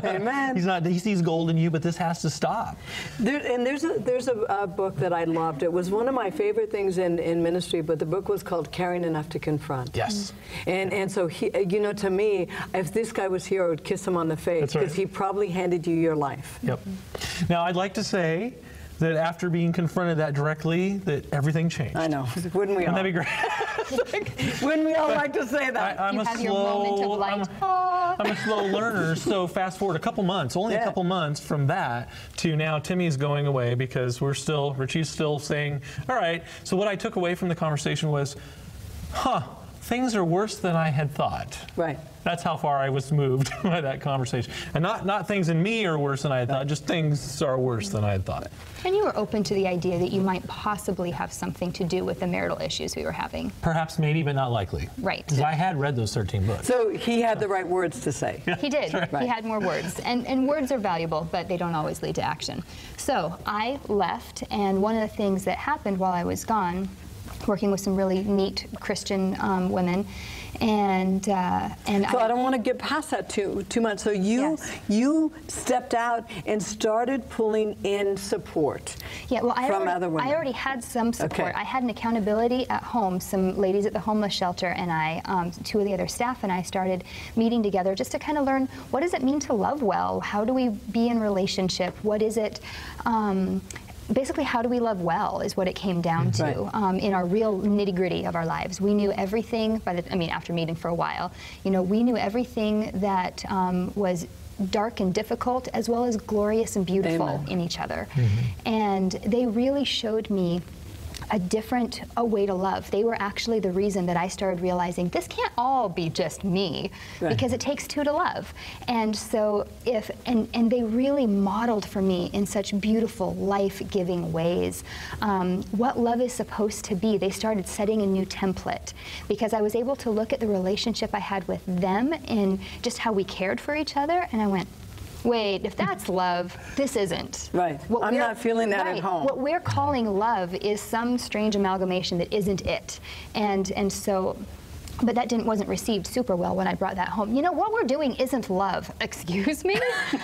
Amen. He sees gold in you, but this has to stop. There's a book that I loved. It was one of my favorite things in ministry, but the book was called Caring Enough to Confront. Yes. And so, he, you know, to me, if this guy was here, I would kiss him on the face because he probably handed you your life. Yep. Now, I'd like to say that after being confronted that directly, that everything changed. I know. Wouldn't we all? Wouldn't that be great? Wouldn't we all like to say that? I'm You a have slow, your moment of light. I'm a slow learner, so fast forward a couple months, only a couple months from that to now Timmy's going away because Richie's still saying, all right. So what I took away from the conversation was, things are worse than I had thought. Right. That's how far I was moved by that conversation. And not things in me are worse than I had thought, just things are worse than I had thought. And you were open to the idea that you might possibly have something to do with the marital issues we were having. Perhaps, maybe, but not likely. Right. Because I had read those 13 books. So he had the right words to say. He did. Right. He had more words. And words are valuable, but they don't always lead to action. So I left, and one of the things that happened while I was gone, working with some really neat Christian women, and so I don't want to get past that too much. So you stepped out and started pulling in support. Yeah, well, from other women. I already had some support. Okay. I had an accountability at home. Some ladies at the homeless shelter and I, two of the other staff and I started meeting together just to kind of learn, what does it mean to love well? How do we be in relationship? What is it? Basically, how do we love well is what it came down to in our real nitty-gritty of our lives. We knew everything, after meeting for a while, you know, we knew everything that was dark and difficult as well as glorious and beautiful in each other. And they really showed me a way to love. They were actually the reason that I started realizing this can't all be just me, because it takes two to love. And so and they really modeled for me in such beautiful, life-giving ways what love is supposed to be. They started setting a new template because I was able to look at the relationship I had with them and just how we cared for each other, and I went, wait, if that's love, this isn't. Right. I'm not feeling that at home. What we're calling love is some strange amalgamation that isn't it. And so, but that wasn't received super well when I brought that home. You know, what we're doing isn't love. Excuse me?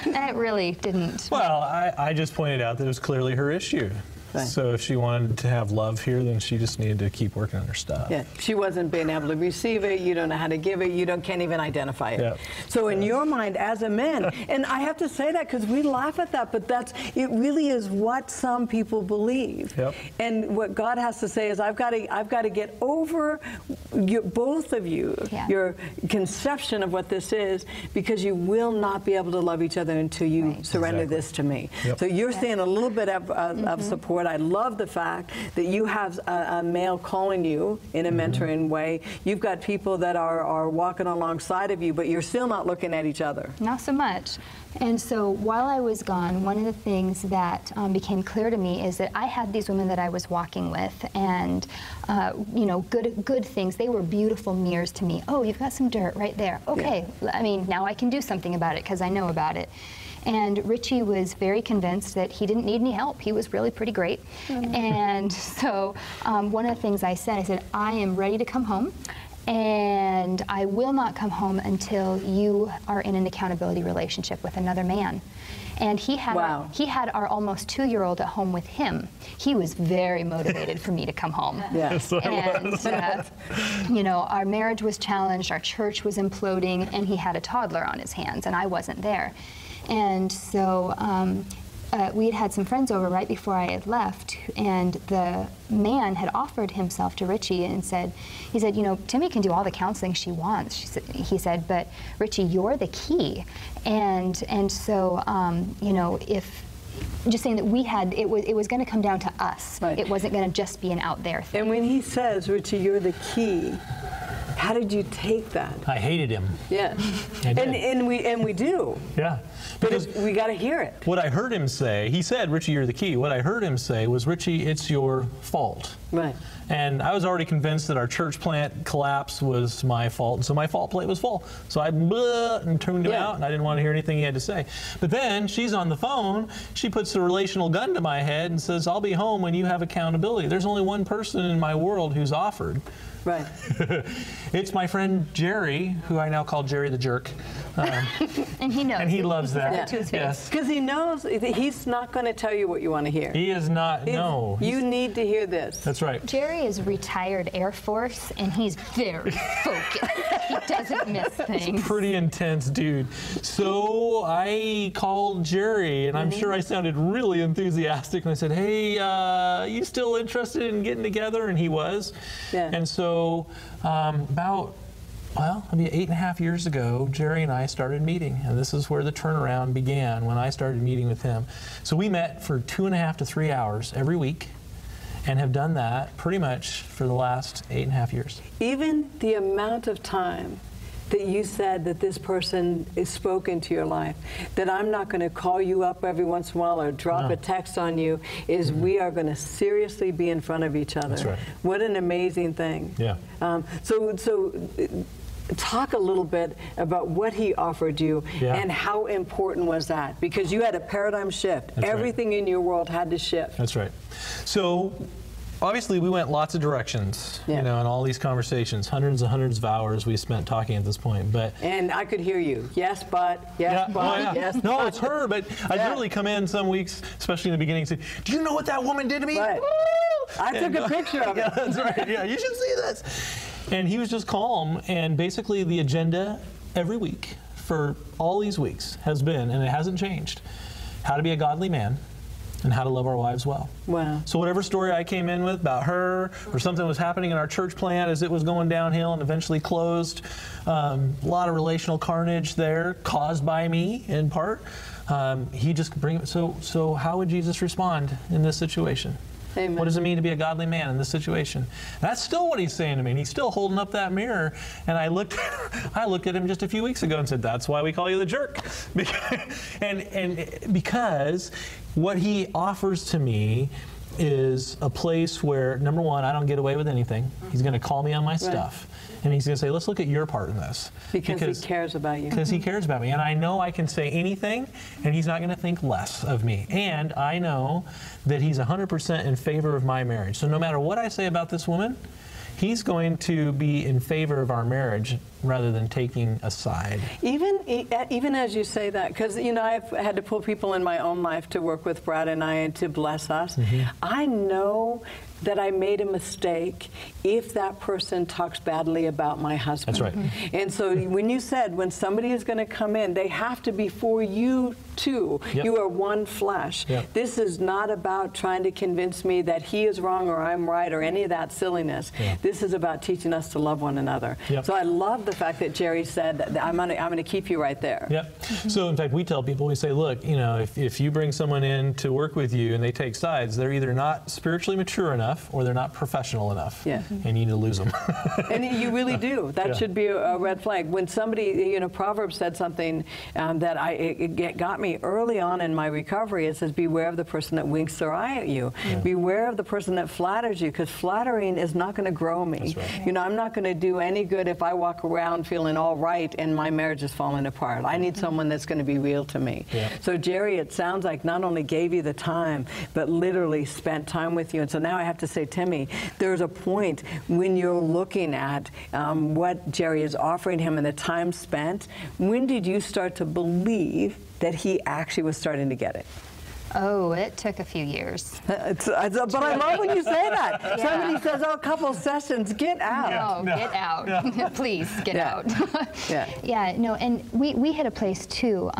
And it really didn't. Well, I just pointed out that it was clearly her issue. Right. So if she wanted to have love here, then she just needed to keep working on her stuff. Yeah, she wasn't being able to receive it. You don't know how to give it. You can't even identify it. Yep. So in your mind, as a man, and I have to say that because we laugh at that, but it really is what some people believe. Yep. And what God has to say is, I've got to get over both of you, your conception of what this is, because you will not be able to love each other until you surrender this to me. Yep. So you're seeing a little bit of support. I love the fact that you have a male calling you in a mentoring way. You've got people that are walking alongside of you, but you're still not looking at each other. Not so much. And so while I was gone, one of the things that became clear to me is that I had these women that I was walking with, and you know, good things. They were beautiful mirrors to me. Oh, you've got some dirt right there. Okay, I mean, now I can do something about it because I know about it. And Richie was very convinced that he didn't need any help. He was really pretty great. And so one of the things I said, I am ready to come home, and I will not come home until you are in an accountability relationship with another man. And he had our almost 2-year-old at home with him. He was very motivated for me to come home. Yes, and you know, our marriage was challenged, our church was imploding, and he had a toddler on his hands, and I wasn't there. And so we had some friends over right before I had left, and the man had offered himself to Richie and he said, you know, Timmy can do all the counseling she wants. He said, but Richie, you're the key. And so, you know, just saying that it was going to come down to us. Right. It wasn't going to just be an out there thing. And when he says, Richie, you're the key, How did you take that? I hated him. Yeah. I did. And we do. Yeah. Because we got to hear it. What I heard him say, he said, "Richie, you're the key." What I heard him say was, "Richie, it's your fault." Right. And I was already convinced that our church plant collapse was my fault, so my fault plate was full. So I and tuned him out, and I didn't want to hear anything he had to say. But then she's on the phone, she puts the relational gun to my head and says, "I'll be home when you have accountability." There's only one person in my world who's offered. Right. It's my friend Jerry, who I now call Jerry the Jerk. And he knows. And he loves that. Yeah. To his face. Yes. Because he knows he's not going to tell you what you want to hear. He is not, no. You need to hear this. That's right. Jerry is retired Air Force, and he's very focused. He doesn't miss things. Pretty intense dude. So I called Jerry, and I'm sure I sounded really enthusiastic, and I said, "Hey, you still interested in getting together?" And he was. Yeah. And so about 8.5 years ago, Jerry and I started meeting, and this is where the turnaround began, when I started meeting with him. So we met for 2.5 to 3 hours every week, and have done that pretty much for the last 8.5 years. Even the amount of time that you said that this person is spoken to your life, that I'm not going to call you up every once in a while or drop a text on you, is we are going to seriously be in front of each other. That's right. What an amazing thing. Yeah. So talk a little bit about what he offered you and how important was that? Because you had a paradigm shift. That's Everything in your world had to shift. That's right. So obviously we went lots of directions, you know, in all these conversations. Hundreds and hundreds of hours we spent talking at this point. And I could hear you. Yes, but, yes, but, yes, no, but. it's her, but I'd literally come in some weeks, especially in the beginning, and say, "Do you know what that woman did to me?" Right. Woo! I took a picture of it. Yeah, that's right. Yeah, you should see this. And he was just calm, and basically the agenda every week for all these weeks has been, and it hasn't changed, how to be a godly man and how to love our wives well. Wow. So whatever story I came in with about her, or something was happening in our church plant as it was going downhill and eventually closed, a lot of relational carnage there caused by me in part, he just bring it. So how would Jesus respond in this situation? Amen. What does it mean to be a godly man in this situation? And that's still what he's saying to me. And he's still holding up that mirror. And I looked at him just a few weeks ago and said, "That's why we call you the jerk." Because what he offers to me is a place where, number one, I don't get away with anything. He's going to call me on my stuff. And he's going to say, "Let's look at your part in this." Because he cares about you. Because he cares about me. And I know I can say anything, and he's not going to think less of me. And I know that he's 100% in favor of my marriage. So no matter what I say about this woman, he's going to be in favor of our marriage rather than taking a side. Even as you say that, because you know I've had to pull people in my own life to work with Brad and I and to bless us. I know that I made a mistake if that person talks badly about my husband. That's right. And so when you said when somebody is going to come in, they have to be for you too. You are one flesh. This is not about trying to convince me that he is wrong or I'm right or any of that silliness. This is about teaching us to love one another. So I love the fact that Jerry said that I'm going to keep you right there. So in fact, we tell people, we say, look, you know, if you bring someone in to work with you and they take sides, they're either not spiritually mature enough or they're not professional enough. And you need to lose them. And you really do. That should be a red flag. When somebody, you know, Proverbs said something that it got me early on in my recovery. It says, beware of the person that winks their eye at you. Beware of the person that flatters you, because flattering is not going to grow me. You know, I'm not going to do any good if I walk around feeling all right and my marriage is falling apart. I need someone that's going to be real to me. So Jerry, it sounds like not only gave you the time, but literally spent time with you. And so now I have to say, Timmy, there's a point when you're looking at what Jerry is offering him and the time spent. When did you start to believe that he actually was starting to get it? Oh, it took a few years. But I love when you say that. Somebody says, "Oh, a couple sessions, get out." No, get out. Please, get out. No, and we hit a place too.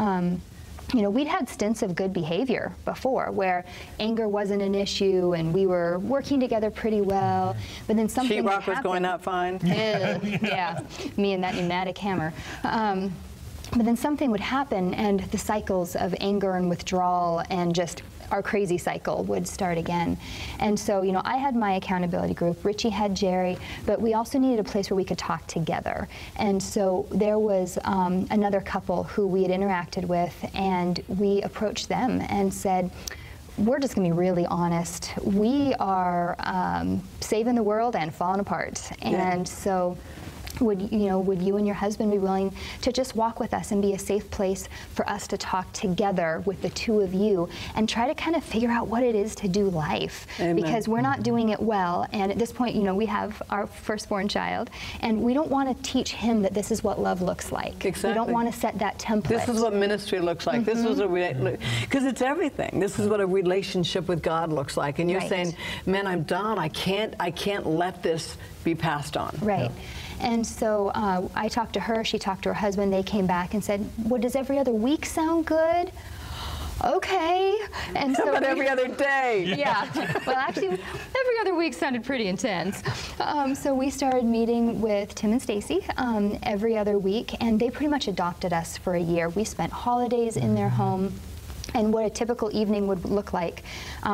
You know, we'd had stints of good behavior before where anger wasn't an issue and we were working together pretty well, but then something would happen. Sheetrock was going out fine. Me and that pneumatic hammer. But then something would happen and the cycles of anger and withdrawal and just our crazy cycle would start again. And so, you know, I had my accountability group, Richie had Cheri, but we also needed a place where we could talk together. And so there was another couple who we had interacted with, and we approached them and said, we're just going to be really honest. We are saving the world and falling apart. And so would you and your husband be willing to just walk with us and be a safe place for us to talk together with the two of you and try to kind of figure out what it is to do life? Amen. Because we're not doing it well, and at this point, you know, we have our firstborn child, and we don't want to teach him that this is what love looks like. Exactly. We don't want to set that template. This is what ministry looks like. This is because it's everything. This is what a relationship with God looks like. And you're saying, man, I'm done. I can't let this be passed on. Right. And so I talked to her, she talked to her husband, they came back and said, well, does every other week sound good? Okay. And so but every other day. Yeah. Well, actually, every other week sounded pretty intense. So we started meeting with Tim and Stacy every other week, and they pretty much adopted us for a year. We spent holidays in their home. And what a typical evening would look like.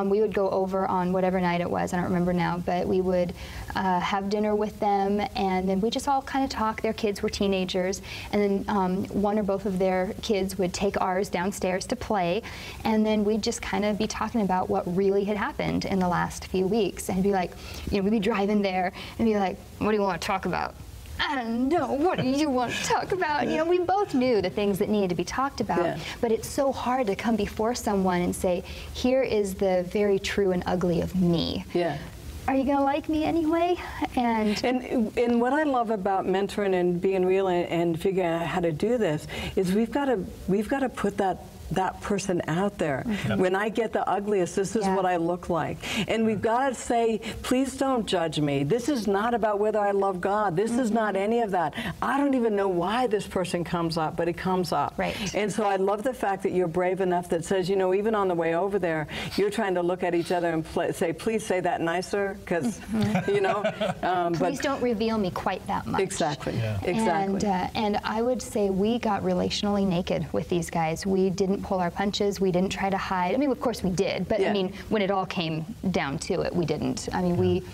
We would go over on whatever night it was, I don't remember now, but we would have dinner with them, and then we just all kind of talk. Their kids were teenagers, and then one or both of their kids would take ours downstairs to play, and then we'd just kind of be talking about what really had happened in the last few weeks, and be like, you know, we'd be driving there and be like, what do you want to talk about? I don't know, what do you want to talk about? You know, we both knew the things that needed to be talked about, but it's so hard to come before someone and say, here is the very true and ugly of me. Yeah. Are you going to like me anyway? And what I love about mentoring and being real and figuring out how to do this is we've got to put that person out there. When I get the ugliest, this is what I look like. And we've got to say, please don't judge me. This is not about whether I love God. This is not any of that. I don't even know why this person comes up, but it comes up. Right. And so I love the fact that you're brave enough that says, you know, even on the way over there, you're trying to look at each other and say, please say that nicer, because, you know. Please don't reveal me quite that much. Exactly. Exactly. And I would say we got relationally naked with these guys. We didn't pull our punches. We didn't try to hide. I mean, of course we did, but I mean, when it all came down to it, we didn't. I mean,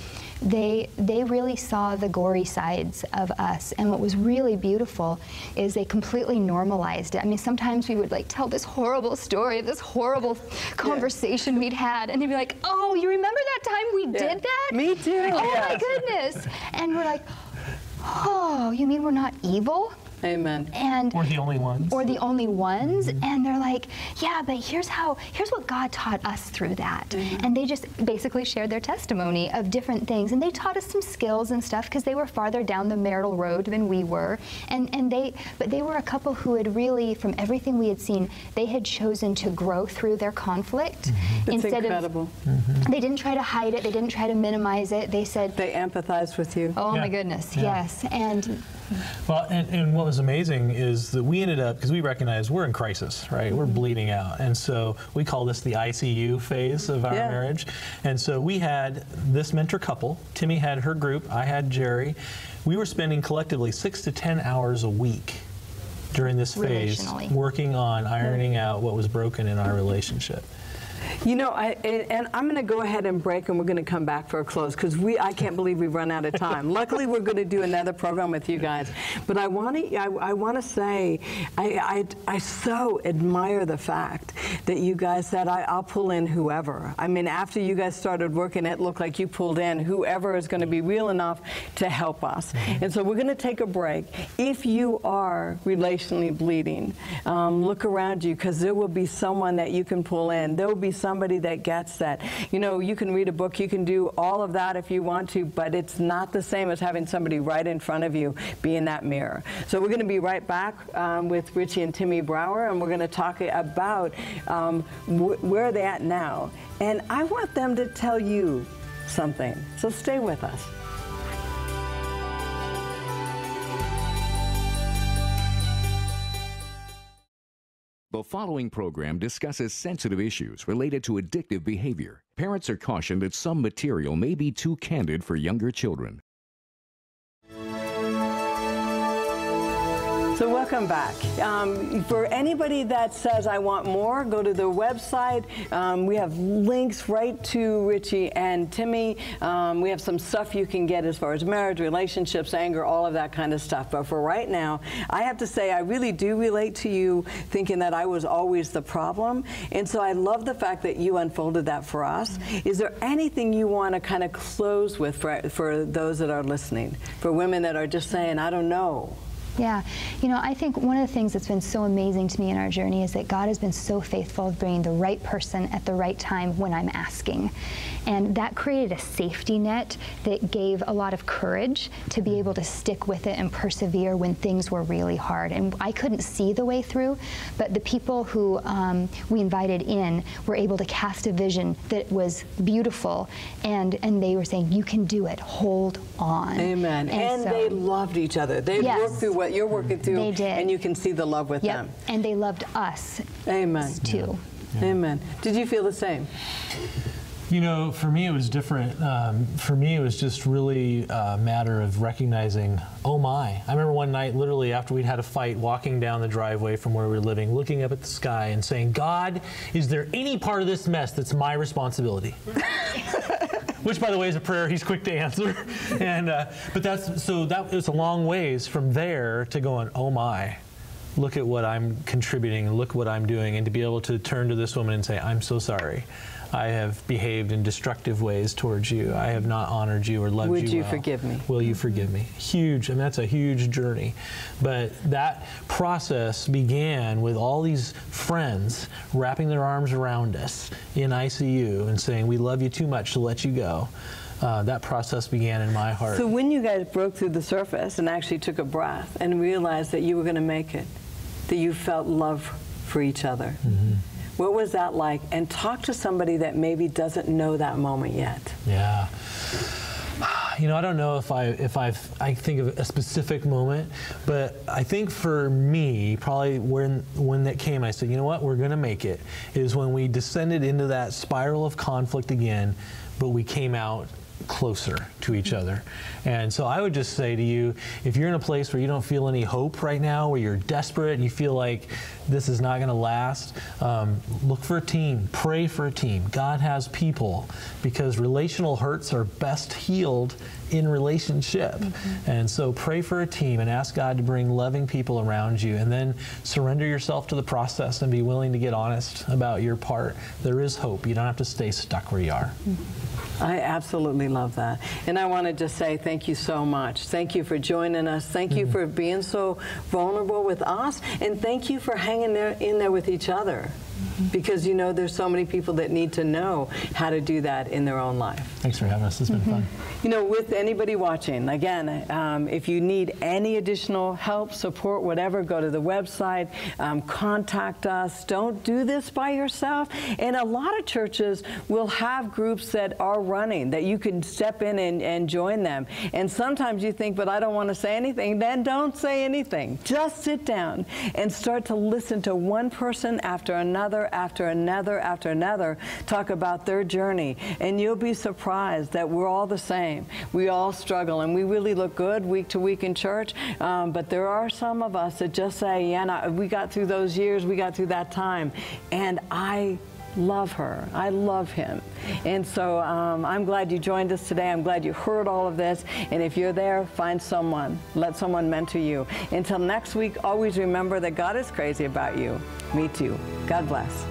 they really saw the gory sides of us, and what was really beautiful is they completely normalized it. I mean, sometimes we would like tell this horrible story, this horrible conversation we'd had, and they'd be like, oh, you remember that time we did that? Me too. Oh my goodness. And we're like, oh, you mean we're not evil? Amen. And or the only ones. Or the only ones. And they're like, yeah, but here's what God taught us through that. And they just basically shared their testimony of different things. And they taught us some skills and stuff because they were farther down the marital road than we were. But they were a couple who had really, from everything we had seen, they had chosen to grow through their conflict. Instead incredible. They didn't try to hide it. They didn't try to minimize it. They said, they empathized with you. Oh my goodness, yes. Well, and what was amazing is that we ended up, because we recognized we're in crisis, right? We're bleeding out. And so we call this the ICU phase of our marriage. And so we had this mentor couple. Timmy had her group. I had Cheri. We were spending collectively 6 to 10 hours a week during this phase working on ironing out what was broken in our relationship. You know, and I'm going to go ahead and break, and we're going to come back for a close, because I can't believe we've run out of time. Luckily, we're going to do another program with you guys. But I want to say, I so admire the fact that you guys said, I'll pull in whoever. I mean, after you guys started working, it looked like you pulled in whoever is going to be real enough to help us. And so we're going to take a break. If you are relationally bleeding, look around you, because there will be someone that you can pull in. There will be somebody that gets that. You know, you can read a book, you can do all of that if you want to, but it's not the same as having somebody right in front of you be in that mirror. So we're going to be right back with Richie and Timmy Brower, and we're going to talk about where are they at now. And I want them to tell you something. So stay with us. The following program discusses sensitive issues related to addictive behavior. Parents are cautioned that some material may be too candid for younger children. So welcome back. For anybody that says, I want more, go to their website. We have links right to Richie and Timmy. We have some stuff you can get as far as marriage, relationships, anger, all of that kind of stuff. But for right now, I have to say I really do relate to you thinking that I was always the problem. And so I love the fact that you unfolded that for us. Is there anything you want to kind of close with for those that are listening, for women that are just saying, I don't know? Yeah, you know, I think one of the things that's been so amazing to me in our journey is that God has been so faithful of bringing the right person at the right time when I'm asking. And that created a safety net that gave a lot of courage to be able to stick with it and persevere when things were really hard. And I couldn't see the way through, but the people who we invited in were able to cast a vision that was beautiful, and they were saying, you can do it, hold on. Amen. And so, they loved each other. They worked through what you're working through, they did. And you can see the love with them. And they loved us. Amen. Too. Yeah. Amen. Did you feel the same? You know, for me it was different. For me it was just really a matter of recognizing, oh my. I remember one night, literally after we'd had a fight, walking down the driveway from where we were living, looking up at the sky and saying, God, is there any part of this mess that's my responsibility? Which, by the way, is a prayer he's quick to answer. And but that was a long ways from there to going, oh my, look at what I'm contributing, look what I'm doing, and to be able to turn to this woman and say, I'm so sorry. I have behaved in destructive ways towards you. I have not honored you or loved you well. Would you forgive me? Will you forgive me? Huge, and that's a huge journey. But that process began with all these friends wrapping their arms around us in ICU and saying, we love you too much to let you go. That process began in my heart. So when you guys broke through the surface and actually took a breath and realized that you were going to make it, that you felt love for each other, what was that like? And talk to somebody that maybe doesn't know that moment yet. Yeah. You know, I don't know if I think of a specific moment, but I think for me, probably when that came, I said, you know what, we're going to make it, is when we descended into that spiral of conflict again, but we came out closer to each other. And so I would just say to you, if you're in a place where you don't feel any hope right now, where you're desperate and you feel like this is not going to last, look for a team, pray for a team. God has people, because relational hurts are best healed in relationship. And so pray for a team and ask God to bring loving people around you, and then surrender yourself to the process and be willing to get honest about your part. There is hope. You don't have to stay stuck where you are. I absolutely love that. And I want to just say thank you so much. Thank you for joining us. Thank you for being so vulnerable with us. And thank you for hanging in there with each other. Because, you know, there's so many people that need to know how to do that in their own life. Thanks for having us. It's been fun. You know, with anybody watching, again, if you need any additional help, support, whatever, go to the website, contact us. Don't do this by yourself. And a lot of churches will have groups that are running, that you can step in and join them. And sometimes you think, but I don't want to say anything. Then don't say anything. Just sit down and start to listen to one person after another, after another, after another, talk about their journey. And you'll be surprised that we're all the same. We all struggle, and we really look good week to week in church, but there are some of us that just say, yeah, we got through those years, we got through that time, and I love her. I love him. And so I'm glad you joined us today. I'm glad you heard all of this. And if you're there, find someone. Let someone mentor you. Until next week, always remember that God is crazy about you. Me too. God bless.